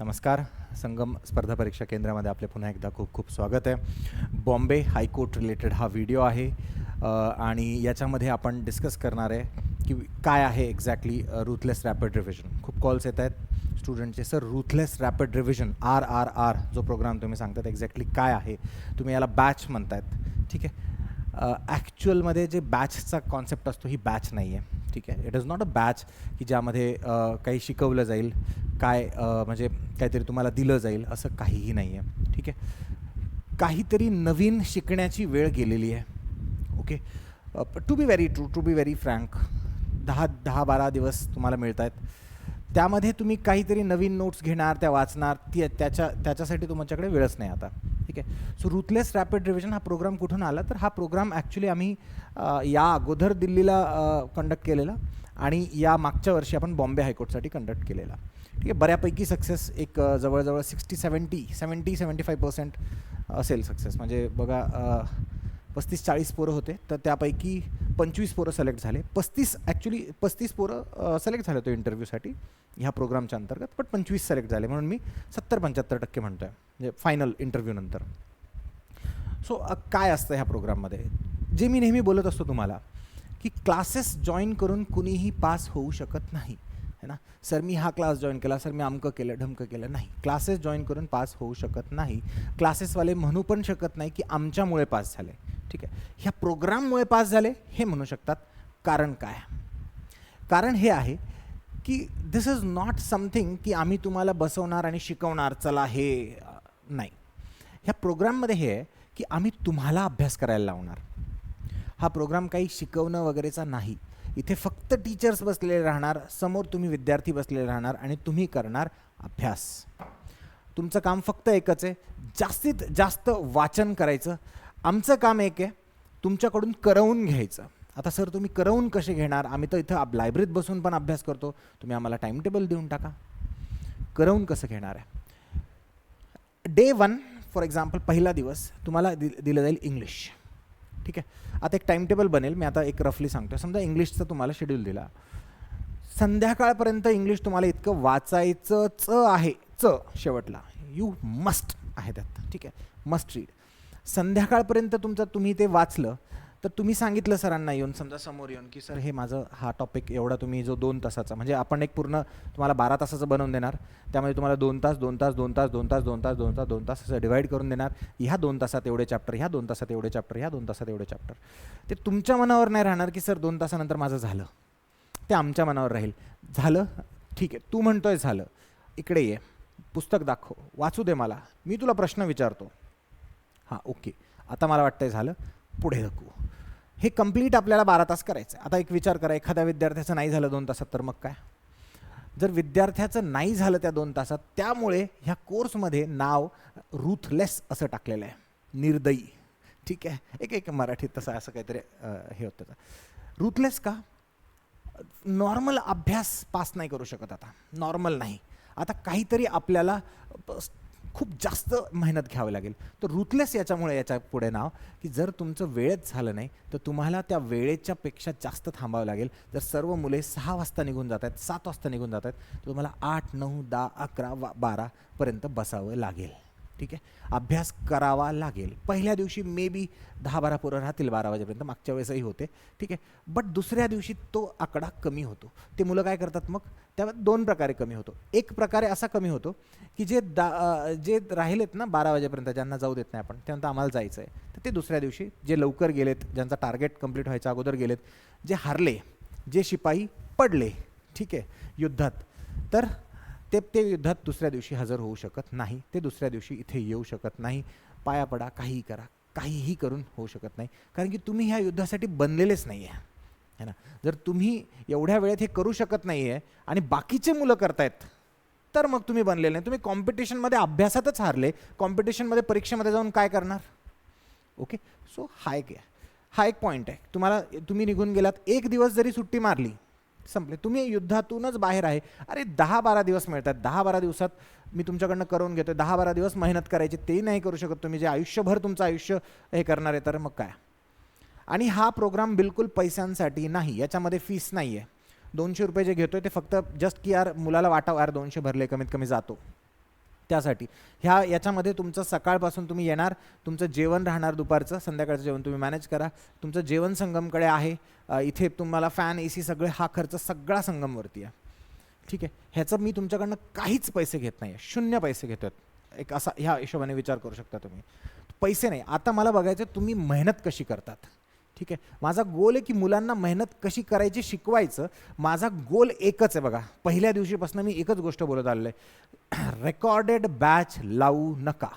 नमस्कार. संगम स्पर्धा परीक्षा केंद्रामध्ये आपले पुन्हा एकदा खूप खूप स्वागत आहे. बॉम्बे हायकोर्ट रिलेटेड हा व्हिडिओ आहे आणि याच्यामध्ये आपण डिस्कस करणार आहे की काय आहे एक्झॅक्टली रूथलेस रॅपिड रिव्हिजन. खूप कॉल्स येत आहेत स्टुडंटचे, sir ruthless rapid revision RRR जो प्रोग्राम तुम्ही सांगतात एक्झॅक्टली काय आहे. तुम्ही याला बॅच म्हणतायत, ठीक आहे. ॲक्च्युअलमध्ये जे बॅचचा कॉन्सेप्ट असतो ही बॅच नाही आहे, ठीक आहे. It is not a batch की ज्यामध्ये काही शिकवलं जाईल, काय म्हणजे काहीतरी तुम्हाला दिलं जाईल, असं काहीही नाही आहे, ठीक आहे. काहीतरी नवीन शिकण्याची वेळ गेलेली आहे. Okay, to be very frank, 10-12 दिवस तुम्हाला मिळत आहेत. त्यामध्ये तुम्ही काहीतरी नवीन नोट्स घेणार, त्या वाचणार, त्याच्यासाठी तुमच्याकडे वेळच नाही आता, ठीक आहे. सो रूथलेस रॅपिड रिव्हिजन हा प्रोग्राम कुठून आला, तर हा प्रोग्राम ॲक्च्युली आम्ही या अगोदर दिल्लीला कंडक्ट केलेला आणि या मागच्या वर्षी आपण बॉम्बे हायकोर्टसाठी कंडक्ट केलेला, ठीक आहे. बऱ्यापैकी सक्सेस, एक जवळजवळ 70-75% असेल सक्सेस. म्हणजे बघा 35-40 पोरं होते, तर त्यापैकी 25 पोरं सिलेक्ट झाले. 35 पोरं सिलेक्ट झाले होते इंटरव्ह्यूसाठी ह्या प्रोग्रामच्या अंतर्गत, पण 25 सिलेक्ट झाले, म्हणून मी 70-75% म्हणतो आहे, म्हणजे फायनल इंटरव्ह्यूनंतर. सो काय असतं ह्या प्रोग्राममध्ये, जे मी नेहमी बोलत असतो तुम्हाला, की क्लासेस जॉईन करून कुणीही पास होऊ शकत नाही, है ना. सर मी हा क्लास जॉईन केला, सर मी अमकं केलं ढमकं केलं, नाही. क्लासेस जॉईन करून पास होऊ शकत नाही. क्लासेसवाले म्हणू पण शकत नाही की आमच्यामुळे पास झाले, ठीक आहे. ह्या प्रोग्राममुळे पास झाले हे म्हणू शकतात. कारण काय? कारण हे आहे की दिस इज नॉट समथिंग की आम्ही तुम्हाला बसवणार आणि शिकवणार, चला हे नाही. ह्या प्रोग्राममध्ये हे आहे की आम्ही तुम्हाला अभ्यास करायला लावणार. हा प्रोग्राम काही शिकवणं वगैरेचा नाही. इथे फक्त टीचर्स बसलेले राहणार, समोर तुम्ही विद्यार्थी बसलेले राहणार आणि तुम्ही करणार अभ्यास. तुमचं काम फक्त एकच आहे, जास्तीत जास्त वाचन करायचं. आमचं काम एक आहे, तुमच्याकडून करवून घ्यायचं. आता सर तुम्ही करवून कसे घेणार, आम्ही तर इथं लायब्ररीत बसून पण अभ्यास करतो, तुम्ही आम्हाला टाईम टेबल देऊन टाका. करवून कसं घेणार आहे? डे 1 फॉर एक्झाम्पल, पहिला दिवस तुम्हाला दिलं जाईल इंग्लिश, ठीक आहे. आता एक टाईम टेबल बनेल, मी आता एक रफली सांगतो. समजा इंग्लिशचं तुम्हाला शेड्यूल दिला, संध्याकाळपर्यंत इंग्लिश तुम्हाला इतकं वाचायचंच आहे, शेवटला यू मस्ट आहे त्यात, ठीक आहे. Must read. संध्याकाळपर्यंत तुम्ही ते वाचलं तर तुम्ही सांगितलं सरांना येऊन, समजा समोर येऊन, की सर हे माझं हा टॉपिक एवढा, तुम्ही जो 2 तासाचा, म्हणजे आपण एक पूर्ण तुम्हाला 12 तासाचं बनवून देणार, त्यामध्ये तुम्हाला 2 तास 2 तास 2 तास 2 तास 2 तास 2 तास 2 तास असं डिवाईड करून देणार. ह्या 2 तासात एवढे चॅप्टर, ह्या 2 तासात एवढे चॅप्टर, ह्या 2 तासात एवढे चॅप्टर. ते तुमच्या मनावर नाही राहणार की सर 2 तासानंतर माझं झालं, ते आमच्या मनावर राहील. झालं, ठीक आहे, तू म्हणतोय झालं, इकडे ये, पुस्तक दाखव, वाचू दे मला, मी तुला प्रश्न विचारतो. हां ओके, आता मला वाटतंय झालं, पुढे धकू. हे कंप्लीट आपल्याला 12 तास करायचं आहे. आता एक विचार करा, एखाद्या विद्यार्थ्याचं नाही झालं 2 तासात, तर मग काय? जर विद्यार्थ्याचं नाही झालं त्या 2 तासात, त्यामुळे ह्या कोर्समध्ये नाव रूथलेस असं टाकलेलं आहे, निर्दयी, ठीक आहे. एक मराठीत तसं असं काहीतरी हे होतं. रूथलेस का? नॉर्मल अभ्यास पास नाही करू शकत, आता नॉर्मल नाही, आता काहीतरी आपल्याला खूप जास्त मेहनत घ्यावी लागेल. तर रूथलेस याच्यामुळे याच्या पुढे नाव, की जर तुमचं वेळेत झालं नाही तर तुम्हाला त्या वेळेच्या पेक्षा जास्त थांबावं लागेल. जर सर्व मुले 6 वाजता निघून जात आहेत, 7 वाजता निघून जात आहेत, तर तुम्हाला 8, 9, 10, 11, 12पर्यंत बसावं लागेल, ठीक आहे. अभ्यास करावा लागेल. पहिल्या दिवशी मे बी 10-12 पोरं राहतील 12 वाजेपर्यंत, मागच्या वेळेसही होते, ठीक आहे. बट दुसऱ्या दिवशी तो आकडा कमी होतो. ते मुलं काय करतात मग, त्यामध्ये 2 प्रकारे कमी होतो. एक प्रकारे असा कमी होतो की जे राहिलेत ना 12 वाजेपर्यंत, ज्यांना जाऊ देत नाही आपण, त्यानंतर आम्हाला जायचं आहे, तर ते दुसऱ्या दिवशी जे लवकर गेलेत, ज्यांचा टार्गेट कंप्लीट व्हायच्या अगोदर गेलेत, जे हारले, जे शिपाई पडले, ठीक आहे, युद्धात, तर ते युद्धात दुसऱ्या दिवशी हजर होऊ शकत नाही. ते दुसऱ्या दिवशी इथे येऊ शकत नाही. पाया पडा, काहीही करा, काहीही करून होऊ शकत नाही, कारण की तुम्ही ह्या युद्धासाठी बनलेलेच नाही आहे, है ना. जर तुम्ही एवढ्या वेळेत हे करू शकत नाही आहे आणि बाकीचे मुलं करतायत, तर मग तुम्ही बनलेले नाही. तुम्ही कॉम्पिटिशनमध्ये अभ्यासातच हारले, कॉम्पिटिशनमध्ये परीक्षेमध्ये जाऊन काय करणार? ओके, सो हा एक पॉईंट आहे. तुम्ही निघून गेलात, एक दिवस जरी सुट्टी मारली, संपले, तुम्ही युद्धातूनच बाहेर आहे. अरे 10-12 दिवस मिळतात, 10-12 दिवसात मी तुमच्याकडनं करून घेतोय, 10-12 दिवस मेहनत करायची, ते नाही करू शकत तुम्ही, जे आयुष्यभर तुमचं आयुष्य हे करणार आहे, तर मग काय? आणि हा प्रोग्राम बिलकुल पैशांसाठी नाही, याच्यामध्ये फीस नाही आहे. 200 रुपये जे घेतोय ते फक्त जस्ट की यार मुलाला वाटावं, यार 200 भरले, कमीत कमी जातो, त्यासाठी याच्यामध्ये तुमचं सकाळपासून तुम्ही येणार, तुमचं जेवण राहणार दुपारचं, संध्याकाळचं जेवण तुम्ही मॅनेज करा, तुमचं जेवण संगमकडे आहे, इथे तुम्हाला फॅन AC सगळे हा खर्च सगळा संगमवरती आहे. ठीक आहे, ह्याचं मी तुमच्याकडनं काहीच पैसे घेत नाही, 0 पैसे घेतात. एक असा ह्या हिशोबाने विचार करू शकता तुम्ही. पैसे नाही, आता मला बघायचं तुम्ही मेहनत कशी करतात. ठीक आहे, माझा गोल आहे की मुलांना मेहनत कशी करायची शिकवायचं. माझा गोल एकच आहे बघा, पहिल्या दिवशीपासून मी एकच गोष्ट बोलत आलेलो आहे, रेकॉर्डेड बॅच लावू नका.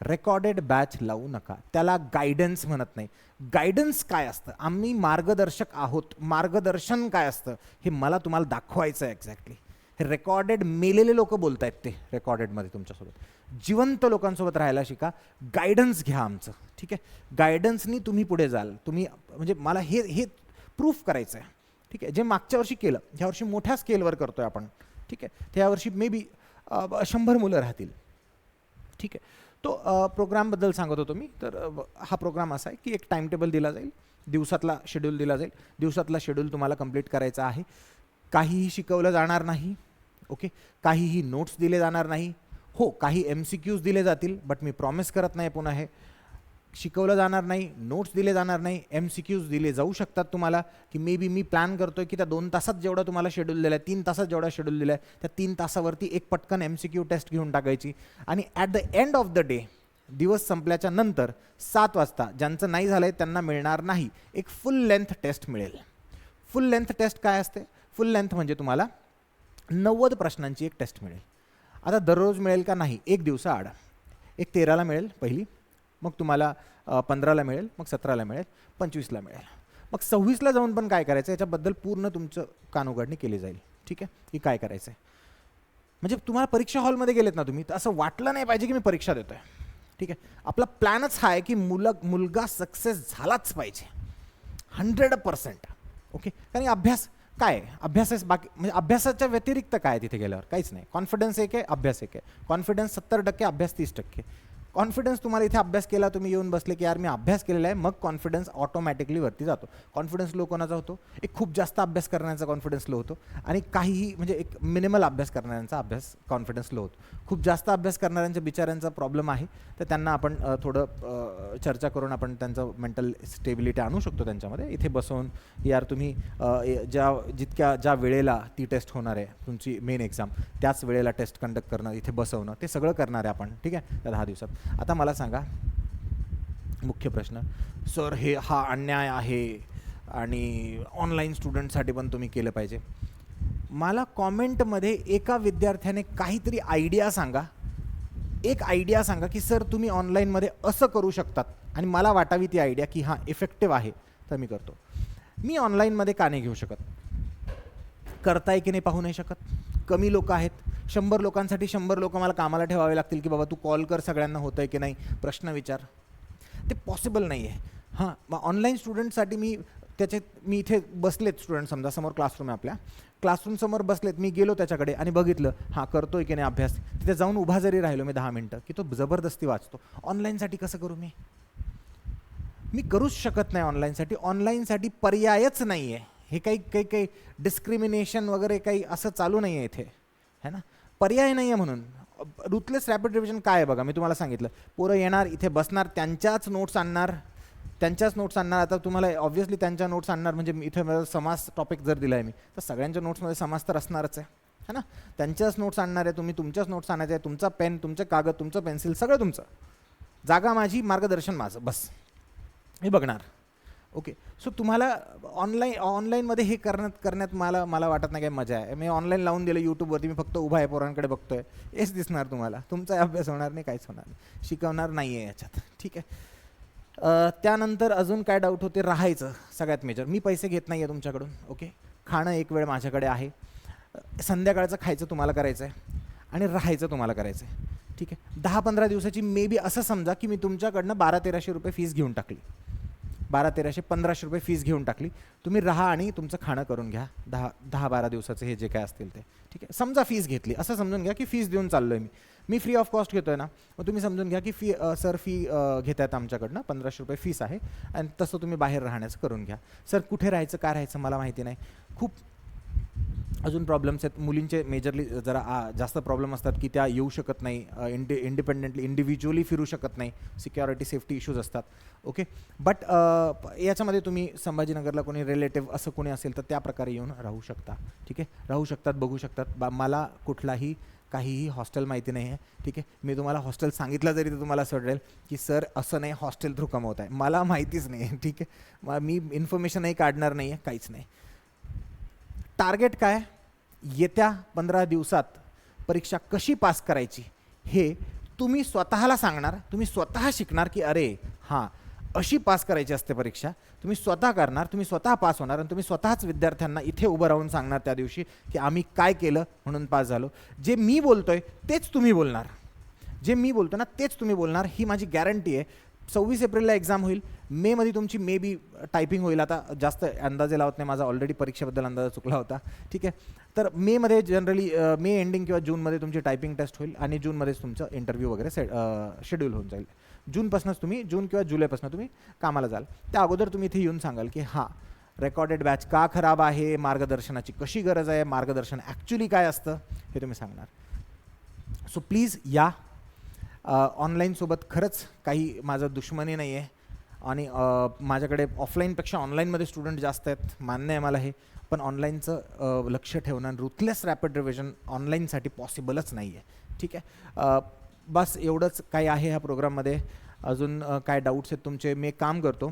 रेकॉर्डेड बॅच लावू नका, त्याला गायडन्स म्हणत नाही. गायडन्स काय असतं, आम्ही मार्गदर्शक आहोत, मार्गदर्शन काय असतं हे मला तुम्हाला दाखवायचं आहे एक्झॅक्टली. हे रेकॉर्डेड मेलेले लोक बोलत आहेत, ते रेकॉर्डेडमध्ये तुमच्यासोबत जिवंत लोकांसोबत राहायला शिका, गायडन्स घ्या आमचं. ठीक आहे, गायडन्सनी तुम्ही पुढे जाल. तुम्ही म्हणजे मला हे प्रूफ करायचं आहे. ठीक आहे, जे मागच्या वर्षी केलं ह्या वर्षी मोठ्या स्केलवर करतोय आपण. ठीक आहे, त्या वर्षी मे बी 100 मुलं राहतील. ठीक आहे, तो प्रोग्रामबद्दल सांगत होतो मी. तर हा प्रोग्राम असा आहे की एक टाइम टेबल दिला जाईल, दिवसातला शेड्यूल दिला जाईल, दिवसातला शेड्यूल तुम्हाला कंप्लीट करायचा आहे. काहीही शिकवलं जाणार नाही. ओके, काहीही नोट्स दिले जाणार नाही. हो, काही MCQs दिले जातील, बट मी प्रॉमिस करत नाही पुन्हा हे शिकवलं जाणार नाही, नोट्स दिले जाणार नाही. MCQs दिले जाऊ शकतात तुम्हाला, की मे बी मी प्लॅन करतोय की त्या 2 तासात जेवढा तुम्हाला शेड्यूल दिलं आहे, 3 तासात जेवढा शेड्यूल दिलं आहे, त्या 3 तासावरती एक पटकन MCQ टेस्ट घेऊन टाकायची. आणि at the end of the day, दिवस संपल्याच्या नंतर 7 वाजता ज्यांचं नाही झालं आहे त्यांना मिळणार नाही, एक फुल लेंथ टेस्ट मिळेल. फुल लेंथ टेस्ट काय असते? फुल लेंथ म्हणजे तुम्हाला 90 प्रश्नांची एक टेस्ट मिळेल. आता दररोज मिळेल का? नाही, एक दिवसाआड. एक 13ला मिळेल पहिली, मग तुम्हाला 15ला मिळेल, मग 17ला मिळेल, 25ला मिळेल, मग 26ला जाऊन पण काय करायचं याच्याबद्दल पूर्ण तुमचं कानउघडणी केली जाईल. ठीक आहे, की काय करायचं आहे. म्हणजे तुम्हाला परीक्षा हॉलमध्ये गेलेत ना तुम्ही, तर असं वाटलं नाही पाहिजे की मी परीक्षा देतोय. ठीक आहे, आपला प्लॅनच हा आहे की मुलगा सक्सेस झालाच पाहिजे 100%. ओके, कारण अभ्यास काय आहे, अभ्यास बाकी म्हणजे अभ्यासाच्या व्यतिरिक्त काय तिथे गेल्यावर काहीच नाही. कॉन्फिडन्स एक आहे, अभ्यास एक आहे. कॉन्फिडन्स 70%, अभ्यास 30%. कॉन्फिडन्स तुम्हाला इथे अभ्यास केला, तुम्ही येऊन बसले की यार मी अभ्यास केलेला आहे, मग कॉन्फिडन्स ऑटोमॅटिकली वरती जातो. कॉन्फिडन्स लो कोणाचा होतो? एक खूप जास्त अभ्यास करण्याचा कॉन्फिडन्स लो होतो, आणि काहीही म्हणजे एक मिनिमल अभ्यास करणाऱ्यांचा कॉन्फिडन्स लो होतो. खूप जास्त अभ्यास करणाऱ्यांच्या बिचाऱ्यांचा प्रॉब्लेम आहे, तर त्यांना आपण थोडं चर्चा करून आपण त्यांचं मेंटल स्टेबिलिटी आणू शकतो त्यांच्यामध्ये. इथे बसवून यार तुम्ही ज्या वेळेला ती टेस्ट होणार आहे तुमची मेन एक्झाम, त्याच वेळेला टेस्ट कंडक्ट करणं, इथे बसवणं, ते सगळं करणार आहे आपण. ठीक आहे, त्या 10 दिवसात. आता मला सांगा मुख्य प्रश्न, सर हा अन्याय आहे आणि ऑनलाईन स्टुडंटसाठी पण तुम्ही केलं पाहिजे. मला कॉमेंटमध्ये एका विद्यार्थ्याने काहीतरी आयडिया सांगा, एक आयडिया सांगा की सर तुम्ही ऑनलाईनमध्ये असं करू शकतात, आणि मला वाटावी ती आयडिया की हां इफेक्टिव्ह आहे, तर मी करतो. मी ऑनलाईनमध्ये का नाही घेऊ शकत? करताय की नाही पाहू नाही शकत. कमी लोक आहेत, 100 लोकांसाठी 100 लोक मला कामाला ठेवावे लागतील की बाबा तू कॉल कर, सगळ्यांना होतं आहे की नाही, प्रश्न विचार. ते पॉसिबल नाही आहे. हां, मग ऑनलाईन स्टुडंटसाठी मी इथे बसलेत स्टुडंट, समजा समोर क्लासरूम आहे, आपल्या क्लासरूमसमोर बसलेत, मी गेलो त्याच्याकडे आणि बघितलं हां करतोय की नाही अभ्यास, तिथे जाऊन उभा जरी राहिलो मी 10 मिनटं की तो जबरदस्ती वाचतो. ऑनलाईनसाठी कसं करू? मी करूच शकत नाही ऑनलाईनसाठी. ऑनलाईनसाठी पर्यायच नाही आहे. हे काही डिस्क्रिमिनेशन वगैरे काही असं चालू नाही आहे इथे, है ना. पर्याय नाही आहे. म्हणून रुथलेस रॅपिड रिव्हिजन काय आहे बघा, मी तुम्हाला सांगितलं, पोरं येणार, इथे बसणार, त्यांच्याच नोट्स आणणार. आता तुम्हाला ऑब्व्हियसली त्यांच्या नोट्स आणणार, म्हणजे इथे मला समास टॉपिक जर दिला आहे मी, तर सगळ्यांच्या नोट्समध्ये समास तर असणारच आहे, है ना. त्यांच्याच नोट्स आणणार आहे, तुम्ही तुमच्याच नोट्स आणायचे आहे, तुमचा पेन, तुमचं कागद, तुमचं पेन्सिल, सगळं तुमचं, जागा माझी, मार्गदर्शन माझं, बस हे बघणार. ओके, सो तुम्हाला ऑनलाईनमध्ये हे करण्यात मला वाटत नाही काही मजा आहे. मी ऑनलाईन लावून दिलं यूट्यूबवरती, मी फक्त उभा आहे, पोरांकडे बघतोय, हेच दिसणार तुम्हाला. तुमचा अभ्यास होणार नाही, काहीच होणार नाही, शिकवणार नाही आहे याच्यात. ठीक आहे. त्यानंतर अजून काय डाऊट होते? राहायचं सगळ्यात मेजर. मी पैसे घेत नाही आहे तुमच्याकडून. ओके, खाणं एक वेळ माझ्याकडे आहे, संध्याकाळचं खायचं तुम्हाला करायचं आहे, आणि राहायचं तुम्हाला करायचं आहे. ठीक आहे. 10-15 दिवसाची मे बी असं समजा की मी तुमच्याकडनं 1200-1300 रुपये फीस घेऊन टाकली, 1200-1300-1500 रुपये फीस घेऊन टाकली. तुम्ही राहा आणि तुमचं खाणं करून घ्या 10-12 दिवसाचे हे जे काय असतील ते. ठीक आहे, समजा फीस घेतली, असं समजून घ्या की फीस देऊन चाललो आहे मी फ्री ऑफ कॉस्ट घेतो आहे ना. मग तुम्ही समजून घ्या की सर फी घेत आहेत आमच्याकडनं, 1500 रुपये फीस आहे, आणि तसं तुम्ही बाहेर राहण्याचं करून घ्या. सर कुठे राहायचं, काय राहायचं मला माहिती नाही. खूप अजून प्रॉब्लेम्स आहेत. मुलींचे मेजरली जरा जास्त प्रॉब्लेम असतात की त्या येऊ शकत नाही, इंडिपेंडेंटली इंडिव्हिज्युअली फिरू शकत नाही, सिक्युरिटी सेफ्टी इश्यूज असतात. ओके, बट याच्यामध्ये तुम्ही संभाजीनगरला कोणी रिलेटिव्ह असं कोणी असेल तर त्या प्रकारे येऊन राहू शकता. ठीक आहे, राहू शकतात, बघू शकतात. मला कुठलाही काहीही हॉस्टेल माहिती नाही आहे. ठीक आहे, मी तुम्हाला हॉस्टेल सांगितलं जरी तर तुम्हाला असं वाटेल की सर असं नाही, हॉस्टेल थ्रू कमवत आहे. मला माहितीच नाही आहे. ठीक आहे, मी इन्फॉर्मेशनही काढणार नाही आहे, काहीच नाही. टार्गेट काय, येत्या 15 दिवसात परीक्षा कशी पास करायची हे तुम्ही स्वतःला सांगणार. तुम्ही स्वतः शिकणार की अरे हां अशी पास करायची असते परीक्षा. तुम्ही स्वतः करणार, तुम्ही स्वतः पास होणार आणि तुम्ही स्वतःच विद्यार्थ्यांना इथे उभं राहून सांगणार त्या दिवशी की आम्ही काय केलं म्हणून पास झालो. जे मी बोलतोय तेच तुम्ही बोलणार, जे मी बोलतो ना तेच तुम्ही बोलणार, ही माझी गॅरंटी आहे. 26 एप्रिलला एक्झाम होईल, मेमध्ये तुमची मे बी टायपिंग होईल. आता जास्त अंदाजे लावत नाही, माझा ऑलरेडी परीक्षेबद्दल अंदाज चुकला होता. ठीक आहे, तर मेमध्ये जनरली मे एंडिंग किंवा जूनमध्ये तुमची टायपिंग टेस्ट होईल आणि जूनमध्येच तुमचं इंटरव्ह्यू वगैरे शेड्यूल होऊन जाईल. जूनपासूनच तुम्ही, जून किंवा जुलैपासून तुम्ही कामाला जाल. त्या अगोदर तुम्ही इथे येऊन सांगाल की हां रेकॉर्डेड बॅच का खराब आहे, मार्गदर्शनाची कशी गरज आहे, मार्गदर्शन ॲक्च्युली काय असतं हे तुम्ही सांगणार. सो प्लीज या. ऑनलाईनसोबत खरंच काही माझं दुश्मनी नाही आहे आणि माझ्याकडे ऑफलाईनपेक्षा ऑनलाईनमध्ये स्टुडंट जास्त आहेत, मान्य आहे मला हे. पण ऑनलाईनचं लक्ष ठेवणं, रुथलेस रॅपिड रिव्हिजन ऑनलाईनसाठी पॉसिबलच नाही आहे. ठीक आहे, बस एवढंच काही आहे ह्या प्रोग्राममध्ये. अजून काय डाऊट्स आहेत तुमचे, मी एक काम करतो,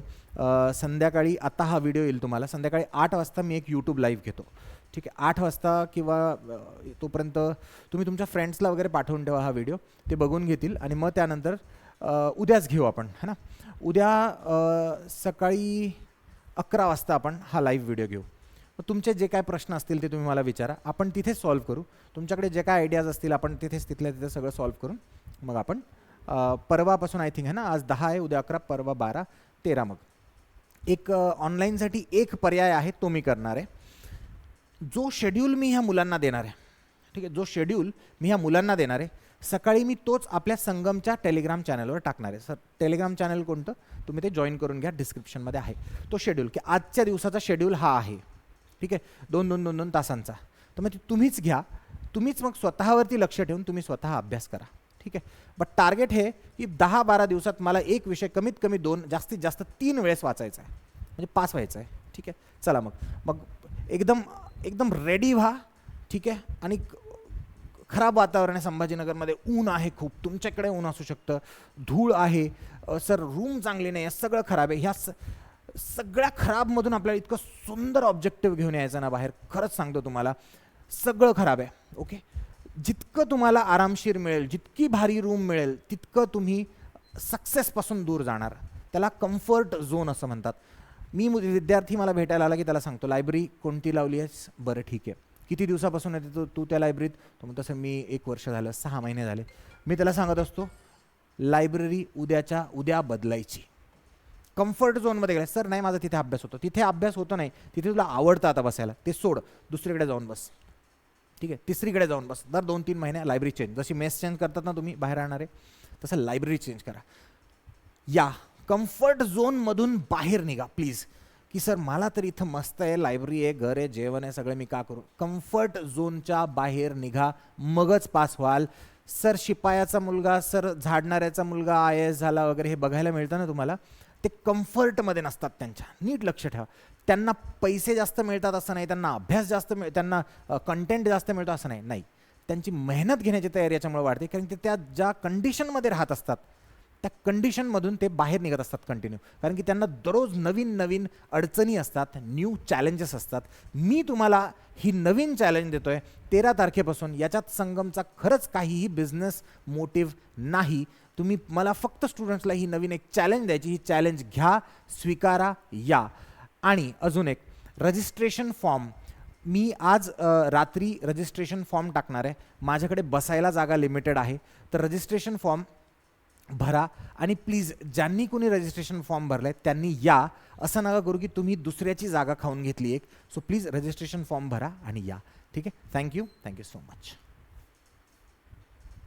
संध्याकाळी आता हा व्हिडिओ येईल तुम्हाला, संध्याकाळी 8 वाजता मी एक यूट्यूब लाईव्ह घेतो. ठीक आहे, 8 वाजता किंवा तोपर्यंत तुम्ही तुमच्या फ्रेंड्सला वगैरे पाठवून ठेवा हा व्हिडिओ, ते बघून घेतील आणि मग त्यानंतर उद्याच घेऊ आपण, है ना. उद्या सकाळी 11 वाजता आपण हा लाईव्ह व्हिडिओ घेऊ. मग तुमचे जे काय प्रश्न असतील ते तुम्ही मला विचारा, आपण तिथेच सॉल्व्ह करू. तुमच्याकडे जे काय आयडियाज असतील आपण तिथेच तिथल्या तिथे सगळं सॉल्व्ह करून मग आपण परवापासून आय थिंक आहे ना, आज 10 आहे, उद्या 11, परवा 12, 13 मग एक ऑनलाईनसाठी एक पर्याय आहे, तो मी करणार आहे. जो शेड्यूल मी ह्या मुलांना देणार आहे, ठीक आहे, जो शेड्यूल मी ह्या मुलांना देणार आहे, सकाळी मी तोच आपल्या संगमच्या टेलिग्राम चॅनलवर टाकणार आहे. सर टेलिग्राम चॅनल कोणतं, तुम्ही ते जॉईन करून घ्या, डिस्क्रिप्शनमध्ये आहे तो शेड्यूल, की आजच्या दिवसाचा शेड्यूल हा आहे. ठीक आहे, 2 तासांचा. तर मग तुम्हीच घ्या, तुम्हीच मग स्वतःवरती लक्ष ठेवून तुम्ही स्वतः अभ्यास करा. ठीक आहे, बट टार्गेट हे की 10-12 दिवसात मला एक विषय कमीत कमी 2, जास्तीत जास्त 3 वेळेस वाचायचा आहे, म्हणजे पास व्हायचं आहे. ठीक आहे, चला मग एकदम रेडी व्हा. ठीक आहे, आणि खराब वातावरण आहे संभाजीनगरमध्ये, ऊन आहे खूप, तुमच्याकडे ऊन असू शकतं, धूळ आहे, सर रूम चांगली नाही आहे, सगळं खराब आहे. ह्या सगळ्या खराबमधून आपल्याला इतकं सुंदर ऑब्जेक्टिव्ह घेऊन यायचं ना बाहेर, खरंच सांगतो तुम्हाला, सगळं खराब आहे. ओके, जितकं तुम्हाला आरामशीर मिळेल, जितकी भारी रूम मिळेल, तितकं तुम्ही सक्सेसपासून दूर जाणार. त्याला कम्फर्ट झोन असं म्हणतात. मी विद्यार्थी मला भेटायला आला की त्याला सांगतो लायब्ररी कोणती लावली आहेस, बरं ठीक आहे, किती दिवसापासून येते तू त्या लायब्ररीत, तो मग तसं मी 1 वर्ष झालं, 6 महिने झाले. मी त्याला सांगत असतो लायब्ररी उद्याच्या उद्या बदलायची. कम्फर्ट झोनमध्ये गेला, सर नाही माझा तिथे अभ्यास होतो, तिथे अभ्यास होतो नाही, तिथे तुला आवडतं आता बसायला, ते सोड, दुसरीकडे जाऊन बस. ठीक आहे, तिसरीकडे जाऊन बस. दर 2-3 महिने लायब्ररी चेंज, जशी मेस चेंज करतात ना तुम्ही बाहेर राहणारे, तसं लायब्ररी चेंज करा. या कम्फर्ट झोनमधून बाहेर निघा प्लीज, की सर मला तर इथं मस्त आहे, लायब्ररी आहे, घर आहे, जेवण आहे, सगळं मी का करू. कम्फर्ट झोनच्या बाहेर निघा, मगच पास व्हाल. सर शिपायाचा मुलगा, सर झाडणाऱ्याचा मुलगा IAS झाला वगैरे हे बघायला मिळतं ना तुम्हाला, ते कम्फर्टमध्ये नसतात त्यांच्या. नीट लक्ष ठेवा, त्यांना पैसे जास्त मिळतात असं नाही, त्यांना अभ्यास जास्त त्यांना कंटेंट जास्त मिळतो असं नाही. त्यांची मेहनत घेण्याची तयारी याच्यामुळे वाढते, कारण ते त्या ज्या कंडिशनमध्ये राहत असतात त्या कंडिशनमधून ते बाहेर निघत असतात कंटिन्यू, कारण की त्यांना दररोज नवीन अडचणी असतात, न्यू चॅलेंजेस असतात. मी तुम्हाला ही नवीन चॅलेंज देतोय 13 तारखेपासून. याच्यात संगमचा खरंच काहीही बिझनेस मोटिव्ह नाही. तुम्ही मला फक्त स्टुडंट्सला ही नवीन एक चॅलेंज द्यायची, ही चॅलेंज घ्या, स्वीकारा, या. आणि अजून एक रजिस्ट्रेशन फॉर्म मी आज रात्री रजिस्ट्रेशन फॉर्म टाकणार आहे. माझ्याकडे बसायला जागा लिमिटेड आहे, तर रजिस्ट्रेशन फॉर्म भरा. आणि प्लीज ज्यांनी कोणी रजिस्ट्रेशन फॉर्म भरला आहे त्यांनी या, असं नका करू की तुम्ही दुसऱ्याची जागा खाऊन घेतली एक. सो प्लीज रजिस्ट्रेशन फॉर्म भरा आणि या. ठीक आहे, थँक्यू सो मच.